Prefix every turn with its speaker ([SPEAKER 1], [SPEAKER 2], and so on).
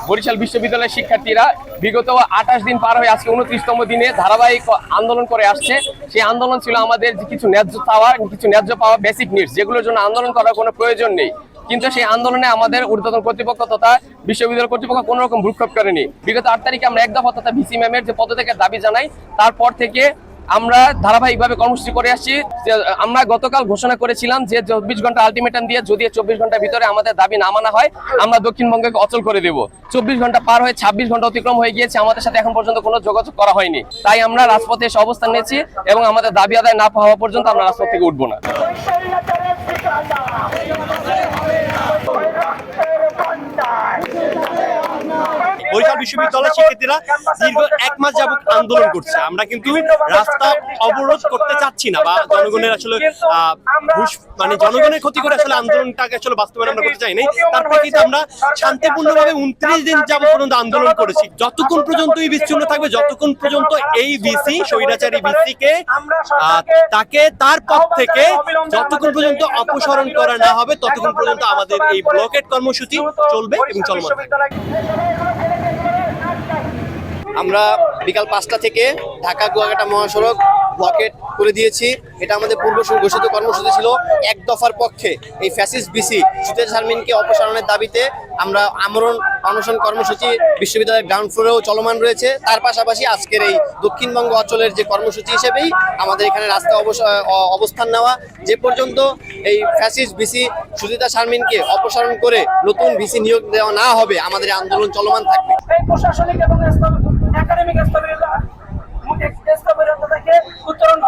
[SPEAKER 1] বরিশাল বিশ্ববিদ্যালয়ের শিক্ষার্থীরা বিগত 28 দিন পার হয়ে আজকে 29তম দিনে ধারাবাহিক আন্দোলন করে আসছে। সেই আন্দোলন ছিল আমাদের কিছু ন্যায্য পাওয়া বেসিক নিডস, যেগুলোর জন্য আন্দোলন করার কোনো প্রয়োজন নেই। কিন্তু সেই আন্দোলনে আমাদের ঊর্ধ্বতন কর্তৃপক্ষ তথা বিশ্ববিদ্যালয় কর্তৃপক্ষ কোনো রকম ভ্রুক্ষেপ করেনি। বিগত 8 তারিখে আমরা এক দফা তথা ভিসি ম্যামের যে পদত্যাগের দাবি জানাই, তারপর থেকে আমরা ধারাবাহিকভাবে কর্মসূচি করে আসছি। আমরা গতকাল ঘোষণা করেছিলাম যে 24 ঘন্টা আলটিমেটাম দিয়ে যদি 24 ঘন্টার ভিতরে আমাদের দাবি না মানা হয় আমরা দক্ষিণবঙ্গকে অচল করে দেব। 24 ঘন্টা পার হয়ে 26 ঘন্টা অতিক্রম হয়ে গিয়েছে, আমাদের সাথে এখন পর্যন্ত কোনো যোগাযোগ করা হয়নি। তাই আমরা রাজপথে এসে অবস্থান নিয়েছি এবং আমাদের দাবি আদায় না হওয়া পর্যন্ত আমরা রাজপথ থেকে উঠবো না।
[SPEAKER 2] বরিশাল বিশ্ববিদ্যালয়ের শিক্ষার্থীরা দীর্ঘ 1 মাস যাবত আন্দোলন করছে। আমরা কিন্তু রাস্তা অবরোধ করতে চাচ্ছি না বা জনগণের আসলে জনগণের ক্ষতি করে আসলে আন্দোলনটাকে আসলে বাস্তবায়ন আমরা করতে চাই নাই। তার প্রেক্ষিতে আমরা শান্তিপূর্ণভাবে 29 দিন যাবত পর্যন্ত আন্দোলন করেছি। যতক্ষণ পর্যন্ত এই বিচ্ছিন্ন থাকবে, যতক্ষণ পর্যন্ত এই ভিসি স্বৈরাচারী ভিসিকে তাকে তার পদ থেকে যতক্ষণ পর্যন্ত অপসারণ করা না হবে ততক্ষণ পর্যন্ত আমাদের এই ব্লকেট কর্মসূচি চলবে এবং চলমান থাকবে।
[SPEAKER 3] আমরা বিকাল 5টা থেকে ঢাকা কুয়াকাটা মহাসড়ক ব্লকেট করে দিয়েছি। এটা আমাদের পূর্ব ঘোষিত কর্মসূচি ছিল। এক দফার পক্ষে এই ফ্যাসিস্ট ভিসি সুতেজ শারমিনকে অপসারণের দাবিতে আমরা আমরণ অনশন কর্মসূচি বিশ্ববিদ্যালয়ের গ্রাউন্ড ফ্লোরেও চলমান রয়েছে। তার পাশাপাশি আজকের এই দক্ষিণবঙ্গ অঞ্চলের যে কর্মসূচি হিসেবেই আমাদের এখানে রাস্তায় অবস্থান নেওয়া, যে পর্যন্ত এই ফ্যাসিস্ট ভিসি সুজিতা শারমিনকে অপসারণ করে নতুন ভিসি নিয়োগ দেওয়া না হবে আমাদের আন্দোলন চলমান থাকবে।
[SPEAKER 4] প্রশাসনিক এবং একাডেমিক স্তরের উত্তরণ